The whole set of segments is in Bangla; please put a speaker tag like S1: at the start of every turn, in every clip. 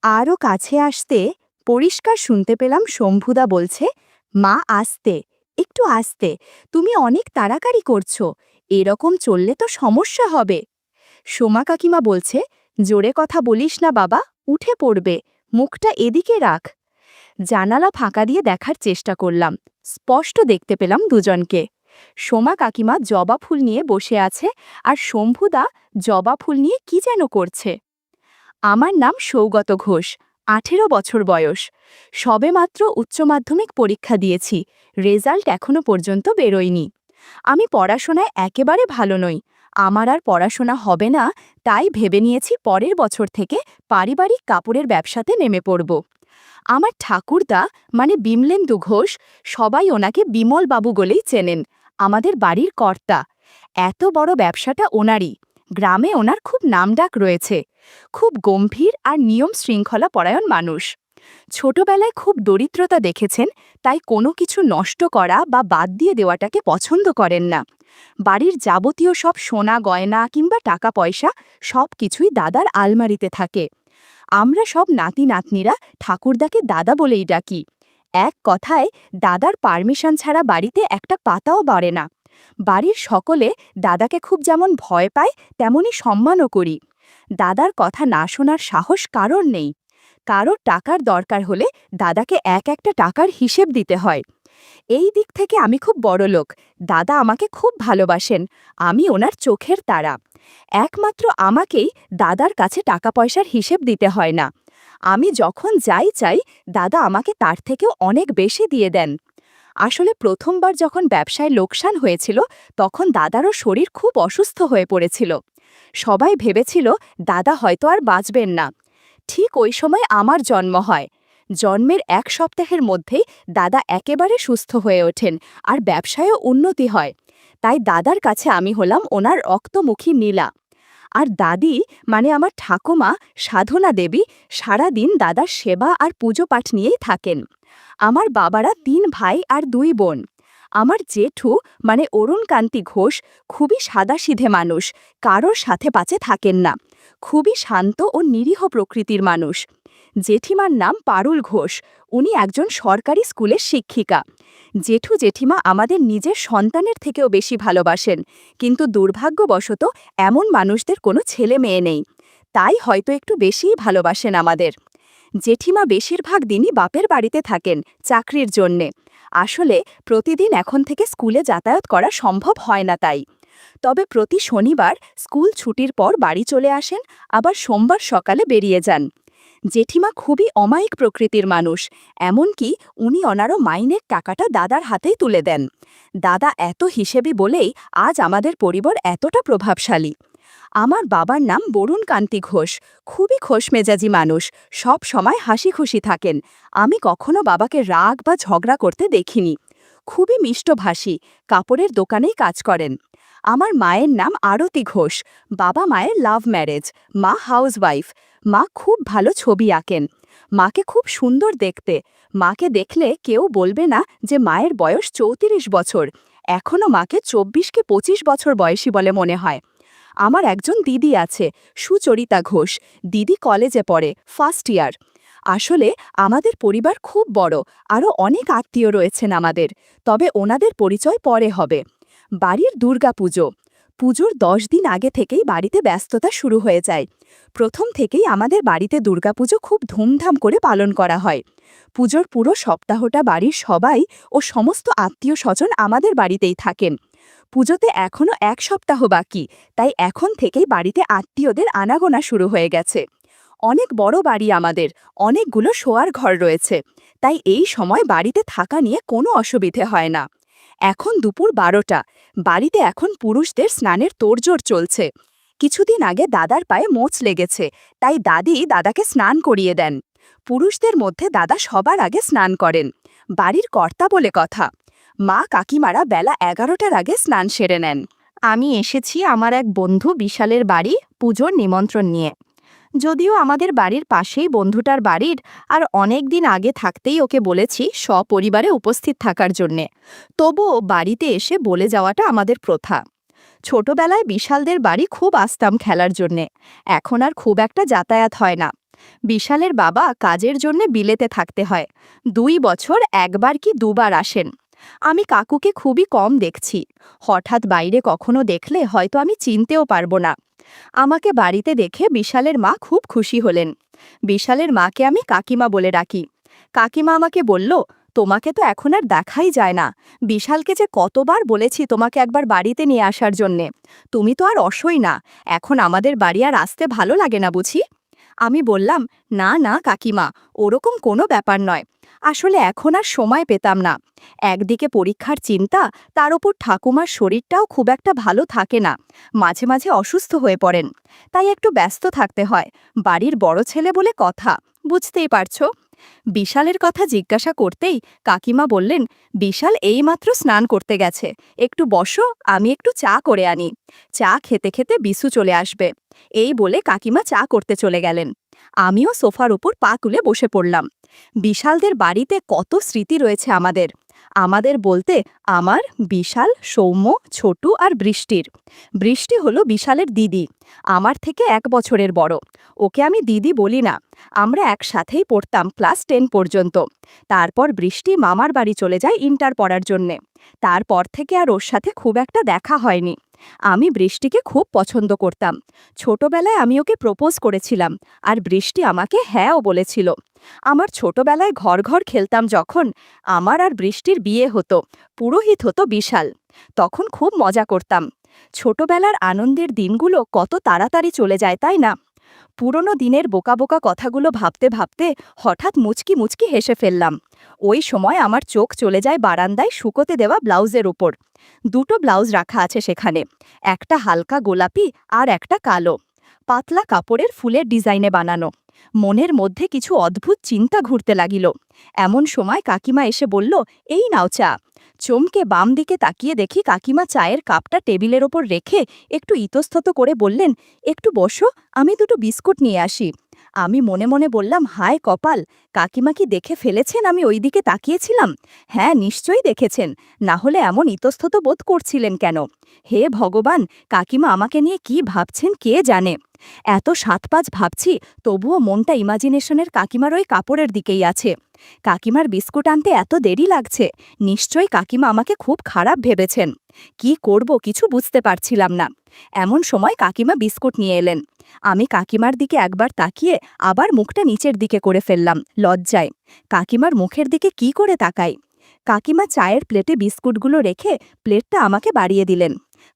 S1: আরও কাছে আসতে পরিষ্কার শুনতে পেলাম শম্ভুদা বলছে, মা আস্তে, একটু আস্তে, তুমি অনেক তাড়াতাড়ি করছো, এরকম চললে তো সমস্যা হবে। সোমা কাকিমা বলছে, জোরে কথা বলিস না বাবা, উঠে পড়বে, মুখটা এদিকে রাখ। জানালা ফাঁকা দিয়ে দেখার চেষ্টা করলাম, স্পষ্ট দেখতে পেলাম দুজনকে। সোমা কাকিমা জবা ফুল নিয়ে বসে আছে, আর শম্ভুদা জবা ফুল নিয়ে কি যেন করছে। আমার নাম সৌগত ঘোষ, 18 বছর বয়স। সবেমাত্র উচ্চ মাধ্যমিক পরীক্ষা দিয়েছি, রেজাল্ট এখনো পর্যন্ত বেরোয়নি। আমি পড়াশোনায় একেবারে ভালো নই, আমার আর পড়াশোনা হবে না, তাই ভেবে নিয়েছি পরের বছর থেকে পারিবারিক কাপড়ের ব্যবসাতে নেমে পড়ব। আমার ঠাকুরদা মানে বিমলেন্দু ঘোষ, সবাই ওনাকে বিমল বাবু বলেই চেনেন, আমাদের বাড়ির কর্তা। এত বড় ব্যবসাটা ওনারই, গ্রামে ওনার খুব নামডাক রয়েছে। খুব গম্ভীর আর নিয়ম শৃঙ্খলা পরায়ণ মানুষ। ছোটবেলায় খুব দরিদ্রতা দেখেছেন, তাই কোনো কিছু নষ্ট করা বা বাদ দিয়ে দেওয়াটাকে পছন্দ করেন না। বাড়ির যাবতীয় সব সোনা গয়না কিংবা টাকা পয়সা সব কিছুই দাদার আলমারিতে থাকে। আমরা সব নাতি নাতনিরা ঠাকুরদাকে দাদা বলেই ডাকি। এক কথায় দাদার পারমিশন ছাড়া বাড়িতে একটা পাতাও বাড়ে না। বাড়ির সকলে দাদাকে খুব যেমন ভয় পায়, তেমনি সম্মানও করি। দাদার কথা না শোনার সাহস কারোর নেই। কারোর টাকার দরকার হলে দাদাকে এক একটা টাকার হিসেব দিতে হয়। এই দিক থেকে আমি খুব বড়লোক, দাদা আমাকে খুব ভালোবাসেন, আমি ওনার চোখের তারা। একমাত্র আমাকেই দাদার কাছে টাকা পয়সার হিসেব দিতে হয় না। আমি যখন যাই চাই, দাদা আমাকে তার থেকেও অনেক বেশি দিয়ে দেন। আসলে প্রথমবার যখন ব্যবসায় লোকসান হয়েছিল, তখন দাদারও শরীর খুব অসুস্থ হয়ে পড়েছিল। সবাই ভেবেছিল দাদা হয়তো আর বাঁচবেন না। ঠিক ওই সময় আমার জন্ম হয়। জন্মের 1 সপ্তাহের মধ্যেই দাদা একেবারে সুস্থ হয়ে ওঠেন, আর ব্যবসায়ও উন্নতি হয়। তাই দাদার কাছে আমি হলাম ওনার রক্তমুখী নীলা। আর দাদি মানে আমার ঠাকুমা সাধনা দেবী সারা দিন দাদার সেবা আর পুজো পাঠ নিয়েই থাকেন। আমার বাবারা 3 ভাই আর 2 বোন। আমার জেঠু মানে অরুণকান্তি ঘোষ খুবই সাদাসিধে মানুষ, কারোর সাথে পাচে থাকেন না, খুবই শান্ত ও নিরীহ প্রকৃতির মানুষ। জেঠিমার নাম পারুল ঘোষ, উনি একজন সরকারি স্কুলের শিক্ষিকা। জেঠু জেঠিমা আমাদের নিজের সন্তানের থেকেও বেশি ভালোবাসেন, কিন্তু দুর্ভাগ্যবশত এমন মানুষদের কোনো ছেলে মেয়ে নেই, তাই হয়তো একটু বেশিই ভালোবাসেন আমাদের। জেঠিমা বেশিরভাগ দিনই বাপের বাড়িতে থাকেন চাকরির জন্যে। আসলে প্রতিদিন এখন থেকে স্কুলে যাতায়াত করা সম্ভব হয় না তাই। তবে প্রতি শনিবার স্কুল ছুটির পর বাড়ি চলে আসেন, আবার সোমবার সকালে বেরিয়ে যান। জেঠিমা খুবই অমায়িক প্রকৃতির মানুষ, এমনকি উনি ওনারও মাইনের টাকাটা দাদার হাতেই তুলে দেন। দাদা এত হিসেবে বলেই আজ আমাদের পরিবার এতটা প্রভাবশালী। আমার বাবার নাম বরুণ কান্তি ঘোষ, খুবই খোশমেজাজি মানুষ, সব সময় হাসি খুশি থাকেন। আমি কখনো বাবাকে রাগ বা ঝগড়া করতে দেখিনি। খুবই মিষ্টভাষী, কাপড়ের দোকানেই কাজ করেন। আমার মায়ের নাম আরতি ঘোষ, বাবা মায়ের লাভ ম্যারেজ, মা হাউসওয়াইফ। মা খুব ভালো ছবি আঁকেন। মাকে খুব সুন্দর দেখতে, মাকে দেখলে কেউ বলবে না যে মায়ের বয়স 34 বছর, এখনও মাকে 24 কি 25 বছর বয়সী বলে মনে হয়। আমার একজন দিদি আছে, সুচরিতা ঘোষ, দিদি কলেজে পড়ে, ফার্স্ট ইয়ার। আসলে আমাদের পরিবার খুব বড়, আরও অনেক আত্মীয় রয়েছেন আমাদের, তবে ওনাদের পরিচয় পরে হবে। বাড়ির দুর্গাপুজো, পুজোর 10 দিন আগে থেকেই বাড়িতে ব্যস্ততা শুরু হয়ে যায়। প্রথম থেকেই আমাদের বাড়িতে দুর্গাপুজো খুব ধুমধাম করে পালন করা হয়। পুজোর পুরো সপ্তাহটা বাড়ির সবাই ও সমস্ত আত্মীয় স্বজন আমাদের বাড়িতেই থাকেন। পুজোতে এখনও 1 সপ্তাহ বাকি, তাই এখন থেকেই বাড়িতে আত্মীয়দের আনাগোনা শুরু হয়ে গেছে। অনেক বড় বাড়ি আমাদের, অনেকগুলো শোয়ার ঘর রয়েছে, তাই এই সময় বাড়িতে থাকা নিয়ে কোনো অসুবিধে হয় না। এখন দুপুর 12টা, বাড়িতে এখন পুরুষদের স্নানের তোড়জোড় চলছে। কিছুদিন আগে দাদার পায়ে মোচ লেগেছে, তাই দাদি দাদাকে স্নান করিয়ে দেন। পুরুষদের মধ্যে দাদা সবার আগে স্নান করেন, বাড়ির কর্তা বলে কথা। মা কাকিমারা বেলা 11টার আগে স্নান সেরে নেন। আমি এসেছি আমার এক বন্ধু বিশালের বাড়ি পুজোর নিমন্ত্রণ নিয়ে। যদিও আমাদের বাড়ির পাশেই বন্ধুটার বাড়ির, আর অনেক দিন আগে থাকতেই ওকে বলেছি সপরিবারে উপস্থিত থাকার জন্যে, তবুও বাড়িতে এসে বলে যাওয়াটা আমাদের প্রথা। ছোটবেলায় বিশালদের বাড়ি খুব আসতাম খেলার জন্যে, এখন আর খুব একটা যাতায়াত হয় না। বিশালের বাবা কাজের জন্য বিলেতে থাকতে হয়। 2 বছর একবার কি দুবার আসেন। আমি কাকুকে খুবই কম দেখছি। হঠাৎ বাইরে কখনো দেখলে হয়তো আমি চিনতেও পারবো না। আমাকে বাড়িতে দেখে বিশালের মা খুব খুশি হলেন। বিশালের মাকে আমি কাকিমা বলে ডাকি। কাকিমা আমাকে বলল, তোমাকে তো এখন আর দেখাই যায় না। বিশালকে যে কতবার বলেছি তোমাকে একবার বাড়িতে নিয়ে আসার জন্যে। তুমি তো আর অসই না। এখন আমাদের বাড়ি আর আসতে ভালো লাগে না বুঝি? আমি বললাম, না না কাকিমা, ওরকম কোনো ব্যাপার নয়। আসলে এখন আর সময় পেতাম না। একদিকে পরীক্ষার চিন্তা, তার ওপর ঠাকুমার শরীরটাও খুব একটা ভালো থাকে না। মাঝে মাঝে অসুস্থ হয়ে পড়েন। তাই একটু ব্যস্ত থাকতে হয়। বাড়ির বড় ছেলে বলে কথা, বুঝতেই পারছো। বিশালের কথা জিজ্ঞাসা করতেই কাকিমা বললেন, বিশাল এইমাত্র স্নান করতে গেছে। একটু বসো, আমি একটু চা করে আনি। চা খেতে খেতে বিশু চলে আসবে। এই বলে কাকিমা চা করতে চলে গেলেন। আমিও সোফার উপর পা তুলে বসে পড়লাম। বিশালদের বাড়িতে কত স্মৃতি রয়েছে আমাদের। আমাদের বলতে আমার, বিশাল, সৌম্য, ছোটু আর বৃষ্টির। বৃষ্টি হলো বিশালের দিদি। আমার থেকে 1 বছরের বড়। ওকে আমি দিদি বলি না। আমরা একসাথেই পড়তাম ক্লাস 10 পর্যন্ত। তারপর বৃষ্টি মামার বাড়ি চলে যায় ইন্টার পড়ার জন্যে। তারপর থেকে আর ওর সাথে খুব একটা দেখা হয়নি। আমি বৃষ্টিকে খুব পছন্দ করতাম। ছোটবেলায় আমি ওকে প্রপোজ করেছিলাম, আর বৃষ্টি আমাকে হ্যাঁও বলেছিল। আমার ছোটবেলায় ঘর ঘর খেলতাম যখন, আমার আর বৃষ্টির বিয়ে হতো, পুরোহিত হতো বিশাল। তখন খুব মজা করতাম। ছোটবেলার আনন্দের দিনগুলো কত তাড়াতাড়ি চলে যায়, তাই না? পুরনো দিনের বোকা বোকা কথাগুলো ভাবতে ভাবতে হঠাৎ মুচকি মুচকি হেসে ফেললাম। ওই সময় আমার চোখ চলে যায় বারান্দায় শুকোতে দেওয়া ব্লাউজের উপর। 2টো ব্লাউজ রাখা আছে সেখানে। একটা হালকা গোলাপি আর একটা কালো। পাতলা কাপড়ের ফুলের ডিজাইনে বানানো। মনের মধ্যে কিছু অদ্ভুত চিন্তা ঘুরতে লাগিল। এমন সময় কাকিমা এসে বলল, এই নাও চা। চমকে বাম দিকে তাকিয়ে দেখি কাকিমা চায়ের কাপটা টেবিলের ওপর রেখে একটু ইতস্তত করে বললেন, একটু বসো, আমি 2টো বিস্কুট নিয়ে আসি। আমি মনে মনে বললাম, হায় কপাল, কাকিমা কি দেখে ফেলেছেন আমি ওই দিকে তাকিয়েছিলাম? হ্যাঁ, নিশ্চয়ই দেখেছেন, না হলে এমন ইতস্তত বোধ করছিলেন কেন? হে ভগবান, কাকিমা আমাকে নিয়ে কি ভাবছেন কে জানে। এত 7-5 ভাবছি, তবুও মনটা ইমাজিনেশনের কাকিমার ওই কাপড়ের দিকেই আছে। কাকিমার বিস্কুট আনতে এত দেরি লাগছে, নিশ্চয়ই কাকিমা আমাকে খুব খারাপ ভেবেছেন। কি করব কিছু বুঝতে পারছিলাম না। এমন সময় কাকিমা বিস্কুট নিয়ে এলেন। আমি কাকিমার দিকে একবার তাকিয়ে আবার মুখটা নিচের দিকে করে ফেললাম লজ্জায়। কাকিমার মুখের দিকে কি করে তাকাই? কাকিমা চায়ের প্লেটে বিস্কুটগুলো রেখে প্লেটটা আমাকে বাড়িয়ে দিলেন।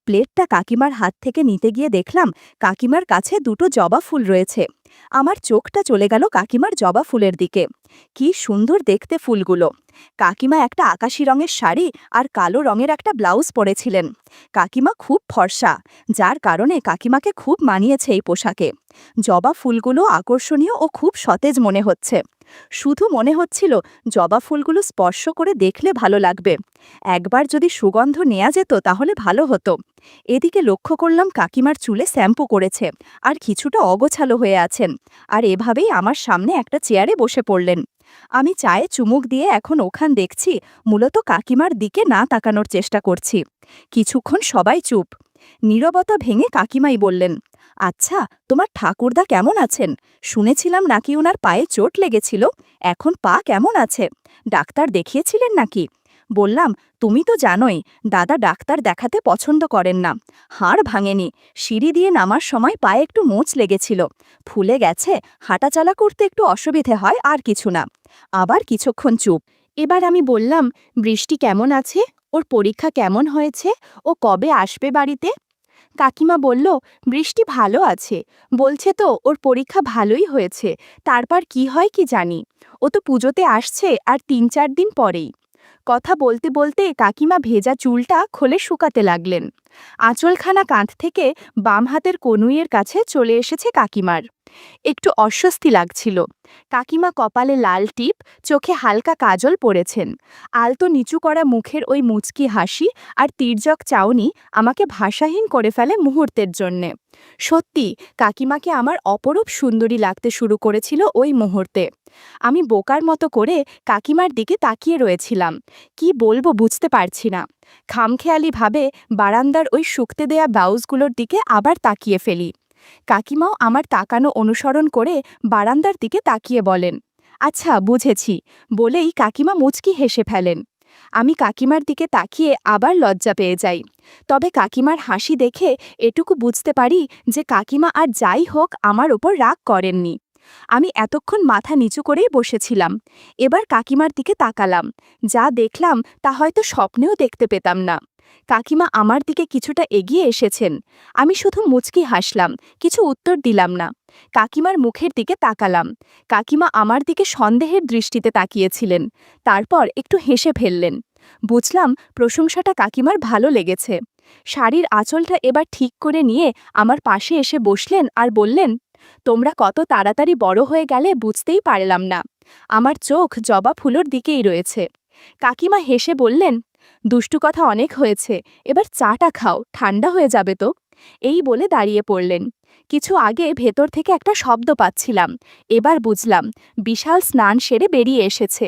S1: প্লেটটা কাকিমার হাত থেকে নিতে গিয়ে দেখলাম কাকিমার কাছে 2টো জবা ফুল রয়েছে। আমার চোখটা চলে গেল কাকিমার জবা ফুলের দিকে। কি সুন্দর দেখতে ফুলগুলো। কাকিমা একটা আকাশি রঙের শাড়ি আর কালো রঙের একটা ব্লাউজ পরেছিলেন। কাকিমা খুব ফর্সা, যার কারণে কাকিমাকে খুব মানিয়েছে এই পোশাকে। জবা ফুলগুলো আকর্ষণীয় ও খুব সতেজ মনে হচ্ছে। শুধু মনে হচ্ছিল জবা ফুলগুলো স্পর্শ করে দেখলে ভালো লাগবে। একবার যদি সুগন্ধ নেওয়া যেত তাহলে ভালো হতো। এদিকে লক্ষ্য করলাম কাকিমার চুলে শ্যাম্পু করেছে, আর কিছুটা অগোছালো হয়ে আছেন। আর এভাবেই আমার সামনে একটা চেয়ারে বসে পড়লেন। আমি চায়ে চুমুক দিয়ে এখন ওখান দেখছি, মূলত কাকিমার দিকে না তাকানোর চেষ্টা করছি। কিছুক্ষণ সবাই চুপ। নীরবতা ভেঙে কাকিমাই বললেন, আচ্ছা, তোমার ঠাকুরদা কেমন আছেন? শুনেছিলাম নাকি ওনার পায়ে চোট লেগেছিল। এখন পা কেমন আছে? ডাক্তার দেখিয়েছিলেন নাকি? বললাম, তুমি তো জানোই দাদা ডাক্তার দেখাতে পছন্দ করেন না। হাড় ভাঙেনি, সিঁড়ি দিয়ে নামার সময় পায়ে একটু মোচ লেগেছিল। ফুলে গেছে, হাঁটাচলা করতে একটু অসুবিধে হয়, আর কিছু না। আবার কিছুক্ষণ চুপ। এবার আমি বললাম, বৃষ্টি কেমন আছে? ওর পরীক্ষা কেমন হয়েছে? ও কবে আসবে বাড়িতে? কাকিমা বলল, বৃষ্টি ভালো আছে। বলছে তো ওর পরীক্ষা ভালোই হয়েছে। তারপর কি হয় কি জানি। ও তো পুজোতে আসছে আর 3-4 দিন পরেই। কথা বলতে বলতে কাকিমা ভেজা চুলটা খোলে শুকাতে লাগলেন। আঁচলখানা কাঁধ থেকে বাম হাতের কনুইয়ের কাছে চলে এসেছে কাকিমার। একটু অস্বস্তি লাগছিল। কাকিমা কপালে লাল টিপ, চোখে হালকা কাজল পরেছেন। আলতো নিচু করা মুখের ওই মুচকি হাসি আর তির্যক চাউনি আমাকে ভাষাহীন করে ফেলে মুহূর্তের জন্যে। সত্যি, কাকিমাকে আমার অপরূপ সুন্দরী লাগতে শুরু করেছিল ওই মুহূর্তে। আমি বোকার মতো করে কাকিমার দিকে তাকিয়ে রয়েছিলাম। কি বলবো বুঝতে পারছি না। খামখেয়ালিভাবে বারান্দার ওই শুকতে দেয়া ব্লাউজগুলোর দিকে আবার তাকিয়ে ফেলি। কাকিমাও আমার তাকানো অনুসরণ করে বারান্দার দিকে তাকিয়ে বলেন, আচ্ছা বুঝেছি, বলেই কাকিমা মুচকি হেসে ফেলেন। আমি কাকিমার দিকে তাকিয়ে আবার লজ্জা পেয়ে যাই। তবে কাকিমার হাসি দেখে এটুকু বুঝতে পারি যে কাকিমা আর যাই হোক আমার ওপর রাগ করেননি। আমি এতক্ষণ মাথা নিচু করেই বসেছিলাম। এবার কাকিমার দিকে তাকালাম। যা দেখলাম তা হয়তো স্বপ্নেও দেখতে পেতাম না। কাকিমা আমার দিকে কিছুটা এগিয়ে এসেছেন। আমি শুধু মুচকি হাসলাম, কিছু উত্তর দিলাম না। কাকিমার মুখের দিকে তাকালাম। কাকিমা আমার দিকে সন্দেহের দৃষ্টিতে তাকিয়েছিলেন। তারপর একটু হেসে ফেললেন। বুঝলাম প্রশংসাটা কাকিমার ভালো লেগেছে। শাড়ির আঁচলটা এবার ঠিক করে নিয়ে আমার পাশে এসে বসলেন আর বললেন, তোমরা কত তাড়াতাড়ি বড় হয়ে গেলে বুঝতেই পারলাম না। আমার চোখ জবা ফুলোর দিকেই রয়েছে। কাকিমা হেসে বললেন, দুষ্টু কথা অনেক হয়েছে, এবার চাটা খাও, ঠান্ডা হয়ে যাবে তো। এই বলে দাঁড়িয়ে পড়লেন। কিছু আগে ভেতর থেকে একটা শব্দ পাচ্ছিলাম। এবার বুঝলাম বিশাল স্নান সেরে বেরিয়ে এসেছে।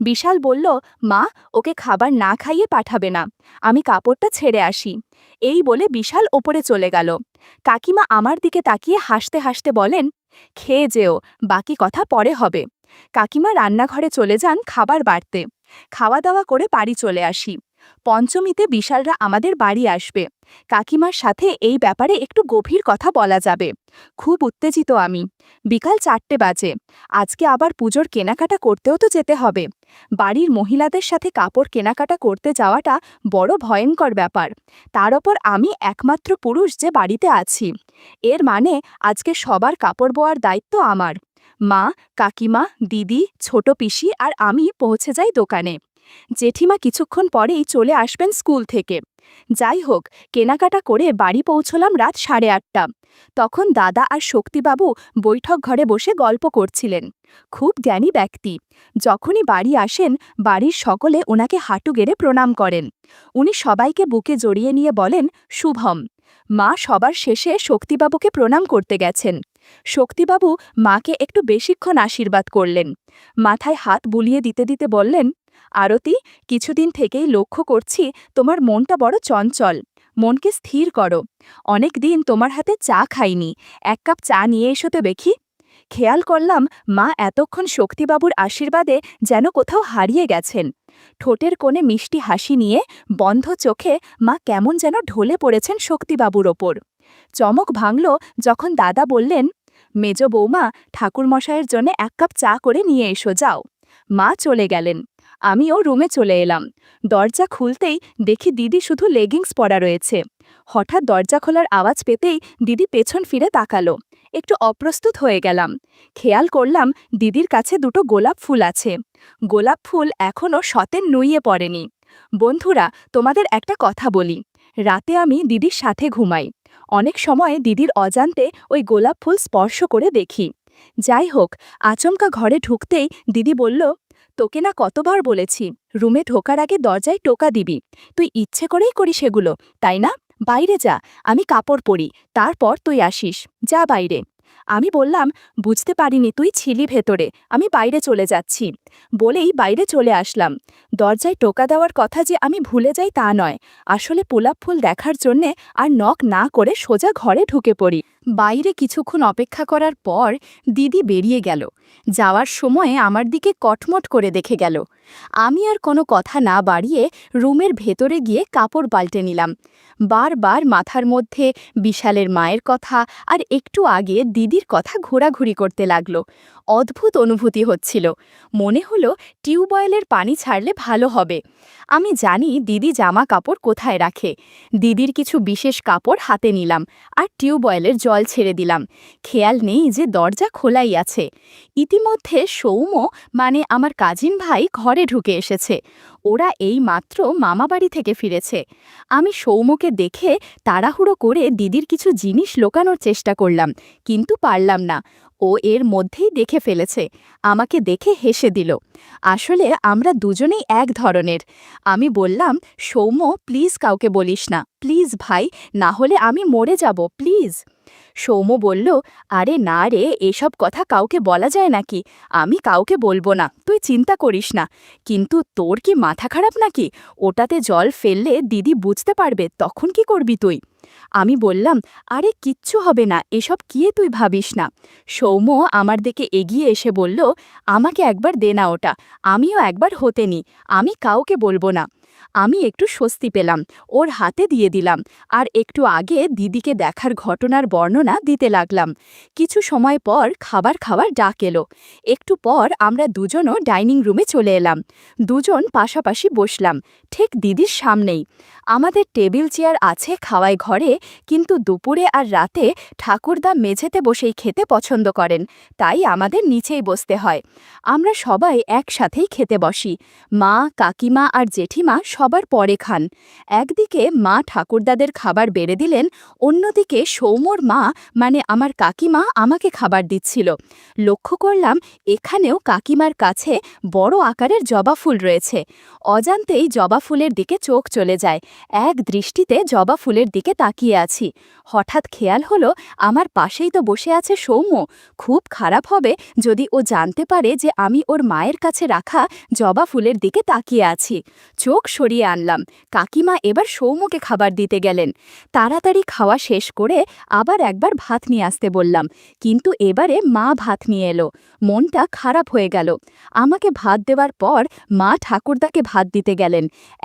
S1: বিশাল বলল, মা, ওকে খাবার না খাইয়ে পাঠাবে না, আমি কাপড়টা ছেড়ে আসি। এই বলে বিশাল ওপরে চলে গেল। কাকিমা আমার দিকে তাকিয়ে হাসতে হাসতে বলেন, খেয়ে যেও, বাকি কথা পরে হবে। কাকিমা রান্নাঘরে চলে যান খাবার বাড়তে। খাওয়া দাওয়া করে বাড়ি চলে আসি। পঞ্চমীতে বিশালরা আমাদের বাড়ি আসবে। কাকিমার সাথে এই ব্যাপারে একটু গভীর কথা বলা যাবে। খুব উত্তেজিত আমি। বিকাল 4টে বাজে। আজকে আবার পুজোর কেনাকাটা করতেও তো যেতে হবে। বাড়ির মহিলাদের সাথে কাপড় কেনাকাটা করতে যাওয়াটা বড় ভয়ঙ্কর ব্যাপার। তার ওপর আমি একমাত্র পুরুষ যে বাড়িতে আছি। এর মানে আজকে সবার কাপড় বোয়ার দায়িত্ব আমার। মা, কাকিমা, দিদি, ছোট পিসি আর আমি পৌঁছে যাই দোকানে। জেঠিমা কিছুক্ষণ পরেই চলে আসবেন স্কুল থেকে। যাই হোক, কেনাকাটা করে বাড়ি পৌঁছলাম রাত 8:30। তখন দাদা আর শক্তিবাবু বৈঠক ঘরে বসে গল্প করছিলেন। খুব জ্ঞানী ব্যক্তি। যখনই বাড়ি আসেন বাড়ির সকলে ওনাকে হাঁটু গেড়ে প্রণাম করেন। উনি সবাইকে বুকে জড়িয়ে নিয়ে বলেন, শুভম। মা সবার শেষে শক্তিবাবুকে প্রণাম করতে গেছেন। শক্তিবাবু মাকে একটু বেশিক্ষণ আশীর্বাদ করলেন। মাথায় হাত বুলিয়ে দিতে দিতে বললেন, আরতি, কিছুদিন থেকেই লক্ষ্য করছি তোমার মনটা বড় চঞ্চল। মনকে স্থির করো। অনেক দিন তোমার হাতে চা খাইনি, 1 কাপ চা নিয়ে এসো তো দেখি। খেয়াল করলাম মা এতক্ষণ শক্তিবাবুর আশীর্বাদে যেন কোথাও হারিয়ে গেছেন। ঠোঁটের কোণে মিষ্টি হাসি নিয়ে বন্ধ চোখে মা কেমন যেন ঢলে পড়েছেন শক্তিবাবুর ওপর। চমক ভাঙল যখন দাদা বললেন, মেজ বৌমা, ঠাকুরমশাইয়ের জন্য 1 কাপ চা করে নিয়ে এসো যাও। মা চলে গেলেন। আমিও রুমে চলে এলাম। দরজা খুলতেই দেখি দিদি শুধু লেগিংস পরা রয়েছে। হঠাৎ দরজা খোলার আওয়াজ পেতেই দিদি পেছন ফিরে তাকালো। একটু অপ্রস্তুত হয়ে গেলাম। খেয়াল করলাম দিদির কাছে 2টো গোলাপ ফুল আছে। গোলাপ ফুল এখনও সতেন নুইয়ে পড়েনি। বন্ধুরা, তোমাদের একটা কথা বলি। রাতে আমি দিদির সাথে ঘুমাই। অনেক সময় দিদির অজান্তে ওই গোলাপ ফুল স্পর্শ করে দেখি। যাই হোক, আচমকা ঘরে ঢুকতেই দিদি বলল, তোকে না কতবার বলেছি রুমে ঢোকার আগে দরজায় টোকা দিবি। তুই ইচ্ছে করেই করিস এগুলো, তাই না? বাইরে যা, আমি কাপড় পরি, তারপর তুই আসিস। যা বাইরে। আমি বললাম, বুঝতে পারিনি তুই ছিলি ভেতরে, আমি বাইরে চলে যাচ্ছি। বলেই বাইরে চলে আসলাম। দরজায় টোকা দেওয়ার কথা যে আমি ভুলে যাই তা নয়, আসলে গোলাপ ফুল দেখার জন্যে আর নক না করে সোজা ঘরে ঢুকে পড়ি। বাইরে কিছুক্ষণ অপেক্ষা করার পর দিদি বেরিয়ে গেল। যাওয়ার সময় আমার দিকে কটমট করে দেখে গেল। আমি আর কোনো কথা না বাড়িয়ে রুমের ভেতরে গিয়ে কাপড় পাল্টে নিলাম। বারবার মাথার মধ্যে বিশালের মায়ের কথা আর একটু আগে দিদির কথা ঘোরাঘুরি করতে লাগলো। অদ্ভুত অনুভূতি হচ্ছিল। মনে হলো টিউবওয়েলের পানি ছাড়লে ভালো হবে। আমি জানি দিদি জামা কাপড় কোথায় রাখে। দিদির কিছু বিশেষ কাপড় হাতে নিলাম আর টিউবওয়েলের জল ছেড়ে দিলাম। খেয়াল নেই যে দরজা খোলাই আছে। ইতিমধ্যে সৌম, মানে আমার কাজিন ভাই, ঘরে ঢুকে এসেছে। ওরা এই মাত্র মামাবাড়ি থেকে ফিরেছে। আমি সৌমকে দেখে তাড়াহুড়ো করে দিদির কিছু জিনিস লুকানোর চেষ্টা করলাম, কিন্তু পারলাম না। ও এর মধ্যেই দেখে ফেলেছে। আমাকে দেখে হেসে দিল। আসলে আমরা দুজনেই এক ধরনের। আমি বললাম, সৌম, প্লিজ কাউকে বলিস না, প্লিজ ভাই, না হলে আমি মরে যাব, প্লিজ। সৌম বলল, আরে না রে, এসব কথা কাউকে বলা যায় নাকি? আমি কাউকে বলবো না, তুই চিন্তা করিস না। কিন্তু তোর কি মাথা খারাপ নাকি? ওটাতে জল ফেললে দিদি বুঝতে পারবে, তখন কি করবি তুই? আমি বললাম, আরে কিচ্ছু হবে না, এসব কি তুই ভাবিস না। সৌম্য আমার দিকে এগিয়ে এসে বলল, আমাকে একবার দে না ওটা, আমিও একবার হতে নি, আমি কাউকে বলবো না। আমি একটু স্বস্তি পেলাম, ওর হাতে দিয়ে দিলাম, আর একটু আগে দিদিকে দেখার ঘটনার বর্ণনা দিতে লাগলাম। কিছু সময় পর খাবার খাওয়ার ডাক এলো। একটু পর আমরা দুজনও ডাইনিং রুমে চলে এলাম। দুজন পাশাপাশি বসলাম, ঠিক দিদির সামনেই। আমাদের টেবিল চেয়ার আছে খাওয়াই ঘরে, কিন্তু দুপুরে আর রাতে ঠাকুরদা মেঝেতে বসেই খেতে পছন্দ করেন, তাই আমাদের নিচেই বসতে হয়। আমরা সবাই একসাথেই খেতে বসি। মা, কাকিমা আর জেঠিমা সবার পরে খান। একদিকে মা ঠাকুরদাদের খাবার বেড়ে দিলেন, অন্যদিকে সৌম্যর মা মানে আমার কাকিমা আমাকে খাবার দিচ্ছিল। লক্ষ্য করলাম এখানেও কাকিমার কাছে বড় আকারের জবা ফুল রয়েছে। অজান্তেই জবা ফুলের দিকে চোখ চলে যায়, এক দৃষ্টিতে জবা ফুলের দিকে তাকিয়ে আছি। হঠাৎ খেয়াল হলো আমার পাশেই তো বসে আছে সৌম্য। খুব খারাপ হবে যদি ও জানতে পারে যে আমি ওর মায়ের কাছে রাখা জবা ফুলের দিকে তাকিয়ে আছি। চোখ সরিয়ে আনলাম। কাকিমা এবার সৌম্যকে খাবার দিতে গেলেন। তাড়াতাড়ি খাওয়া শেষ করে আবার একবার ভাত নিয়ে আসতে বললাম, কিন্তু এবারে মা ভাত নিয়ে এলো। মনটা খারাপ হয়ে গেল। আমাকে ভাত দেওয়ার পর মা ঠাকুরদাকে ভাত দিতে গেলেন।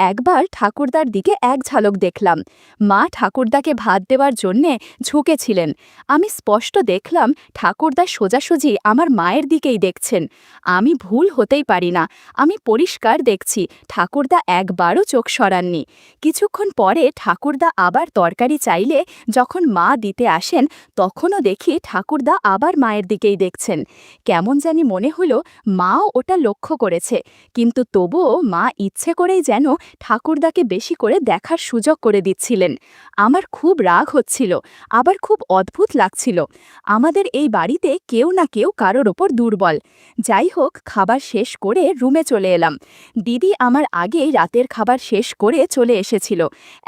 S1: একবার ঠাকুরদার দিকে এক ঝালক দেখলাম। মা ঠাকুরদাকে ভাত দেওয়ার জন্যে ঝুঁকেছিলেন। আমি স্পষ্ট দেখলাম ঠাকুরদা সোজাসুজি আমার মায়ের দিকেই দেখছেন। আমি ভুল হতেই পারি না, আমি পরিষ্কার দেখছি ঠাকুরদা একবারও চোখ সরাননি। কিছুক্ষণ পরে ঠাকুরদা আবার তরকারি চাইলে যখন মা দিতে আসেন, তখনও দেখি ঠাকুরদা আবার মায়ের দিকেই দেখছেন। কেমন জানি মনে হলো মাও ওটা লক্ষ্য করেছে, কিন্তু তবুও মা ইচ্ছে করেই যেন ঠাকুরদাকে বেশি করে দেখার সুযোগ করে দিচ্ছিলেন। আমার খুব রাগ হচ্ছিল, আবার খুব অদ্ভুত লাগছিল। আমাদের এই বাড়িতে কেউ না কেউ কারোর ওপর দুর্বল। যাই হোক, খাবার শেষ করে রুমে চলে এলাম। দিদি আমার আগেই রাতের খাবার শেষ করে চলে এসেছিল,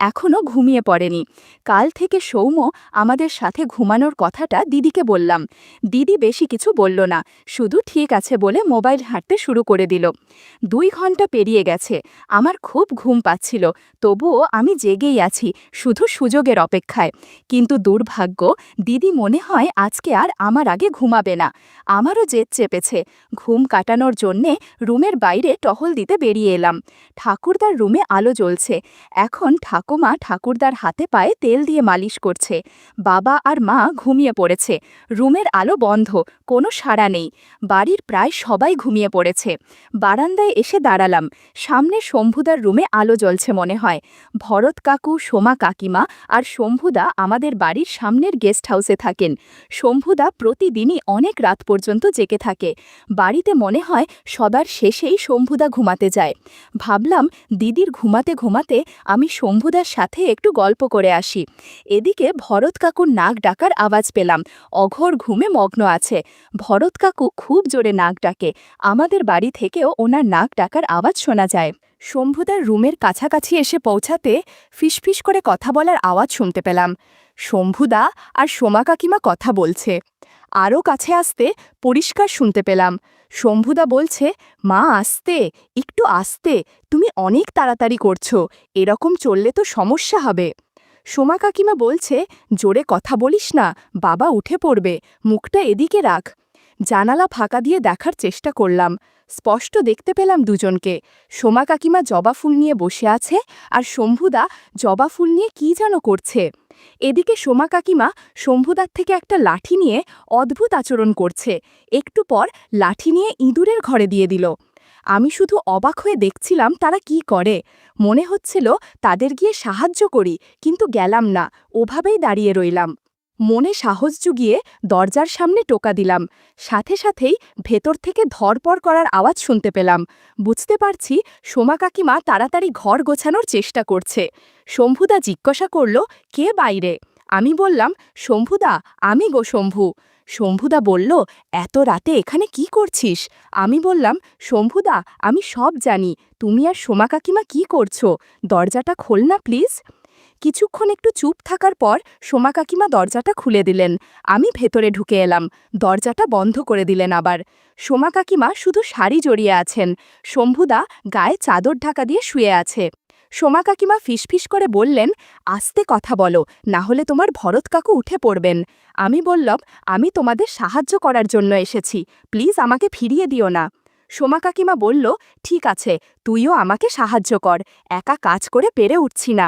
S1: এখনও ঘুমিয়ে পড়েনি। কাল থেকে সৌম্য আমাদের সাথে ঘুমানোর কথাটা দিদিকে বললাম। দিদি বেশি কিছু বলল না, শুধু ঠিক আছে বলে মোবাইল ঘাঁটতে শুরু করে দিল। 2 ঘন্টা পেরিয়ে গেছে, আমার খুব ঘুম পাচ্ছিল, তবুও আমি জেগেই আছি, শুধু সুযোগের অপেক্ষায়। কিন্তু দুর্ভাগ্য, দিদি মনে হয় আজকে আর আমার আগে ঘুমাবে না। আমারও জেদ চেপেছে। ঘুম কাটানোর জন্যে রুমের বাইরে টহল দিতে বেরিয়ে এলাম। ঠাকুরদার রুমে আলো জ্বলছে। এখন ঠাকুমা ঠাকুরদার হাতে পায়ে তেল দিয়ে মালিশ করছে। বাবা আর মা ঘুমিয়ে পড়েছে। রুমের আলো বন্ধ, কোনো সাড়া নেই। বাড়ির প্রায় সবাই ঘুমিয়ে পড়েছে। বারান্দায় এসে দাঁড়ালাম। সামনে শম্ভুদার রুমে আলো জ্বলছে মনে হয়। ভরত কাকু, সোমা কাকিমা আর শম্ভুদা আমাদের বাড়ির সামনের গেস্ট হাউসে থাকেন। শম্ভুদা প্রতিদিনই অনেক রাত পর্যন্ত জেগে থাকে। বাড়িতে মনে হয় সবার শেষেই শম্ভুদা ঘুমাতে যায়। ভাবলাম দিদির ঘুমাতে ঘুমাতে আমি শম্ভুদার সাথে একটু গল্প করে আসি। এদিকে ভরত কাকুর নাক ডাকার আওয়াজ পেলাম। অঘোর ঘুমে মগ্ন আছে। ভরত কাকু খুব জোরে নাক ডাকে। আমাদের বাড়ি থেকেও ওনার নাক ডাকার আওয়াজ শোনা যায়। শম্ভুদার রুমের কাছাকাছি এসে পৌঁছাতে ফিসফিস করে কথা বলার আওয়াজ শুনতে পেলাম। শম্ভুদা আর সোমা কাকিমা কথা বলছে। আরও কাছে আসতে পরিষ্কার শুনতে পেলাম। শম্ভুদা বলছে, মা আস্তে, একটু আস্তে, তুমি অনেক তাড়াতাড়ি করছো, এরকম চললে তো সমস্যা হবে। সোমা কাকিমা বলছে, জোরে কথা বলিস না, বাবা উঠে পড়বে, মুখটা এদিকে রাখ। জানালা ফাঁকা দিয়ে দেখার চেষ্টা করলাম। স্পষ্ট দেখতে পেলাম দুজনকে। সোমা কাকিমা জবা ফুল নিয়ে বসে আছে, আর শম্ভুদা জবা ফুল নিয়ে কী যেন করছে। এদিকে সোমা কাকিমা শম্ভুদার থেকে একটা লাঠি নিয়ে অদ্ভুত আচরণ করছে। একটু পর লাঠি নিয়ে ইঁদুরের ঘরে দিয়ে দিল। আমি শুধু অবাক হয়ে দেখছিলাম তারা কি করে। মনে হচ্ছিল তাদের গিয়ে সাহায্য করি, কিন্তু গেলাম না, ওভাবেই দাঁড়িয়ে রইলাম। মনে সাহস জুগিয়ে দরজার সামনে টোকা দিলাম। সাথে সাথেই ভেতর থেকে ধরপড় করার আওয়াজ শুনতে পেলাম। বুঝতে পারছি সোমা কাকিমা তাড়াতাড়ি ঘর গোছানোর চেষ্টা করছে। শম্ভুদা জিজ্ঞাসা করল, কে বাইরে? আমি বললাম, শম্ভুদা, আমি গো শম্ভু। শম্ভুদা বলল, এত রাতে এখানে কি করছিস? আমি বললাম, শম্ভুদা, আমি সব জানি, তুমি আর সোমা কাকিমা কি করছো, দরজাটা খোল না প্লিজ। কিছুক্ষণ একটু চুপ থাকার পর সোমা কাকিমা দরজাটা খুলে দিলেন। আমি ভেতরে ঢুকে এলাম। দরজাটা বন্ধ করে দিলেন আবার। সোমা কাকিমা শুধু শাড়ি জড়িয়ে আছেন। শম্ভুদা গায়ে চাদর ঢাকা দিয়ে শুয়ে আছে। সোমা কাকিমা ফিসফিস করে বললেন, আস্তে কথা বলো, না হলে তোমার ভরত কাকু উঠে পড়বেন। আমি বললাম, আমি তোমাদের সাহায্য করার জন্য এসেছি, প্লিজ আমাকে ফিরিয়ে দিও না। সোমা কাকিমা বলল, ঠিক আছে, তুইও আমাকে সাহায্য কর, একা কাজ করে পেরে উঠছি না।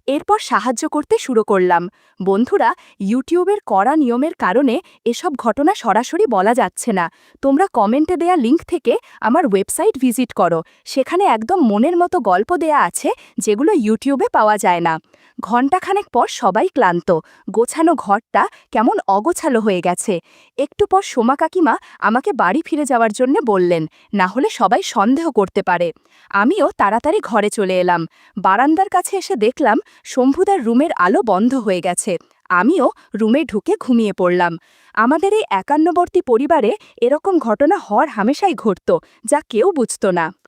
S1: এরপর সাহায্য করতে শুরু করলাম। বন্ধুরা, ইউটিউবের কড়া নিয়মের কারণে এসব ঘটনা সরাসরি বলা যাচ্ছে না। তোমরা কমেন্টে দেয়া লিঙ্ক থেকে আমার ওয়েবসাইট ভিজিট করো, সেখানে একদম মনের মতো গল্প দেয়া আছে যেগুলো ইউটিউবে পাওয়া যায় না। ঘণ্টাখানেক পর সবাই ক্লান্ত, গোছানো ঘরটা কেমন অগোছালো হয়ে গেছে। একটু পর সোমা কাকিমা আমাকে বাড়ি ফিরে যাওয়ার জন্য বললেন, না হলে সবাই সন্দেহ করতে পারে। আমিও তাড়াতাড়ি ঘরে চলে এলাম। বারান্দার কাছে এসে দেখলাম শম্ভুদার রুমের আলো বন্ধ হয়ে গেছে। আমিও রুমে ঢুকে ঘুমিয়ে পড়লাম। আমাদের এই একান্নবর্তী পরিবারে এরকম ঘটনা হওয়ার হামেশাই ঘটত, যা কেউ বুঝত না।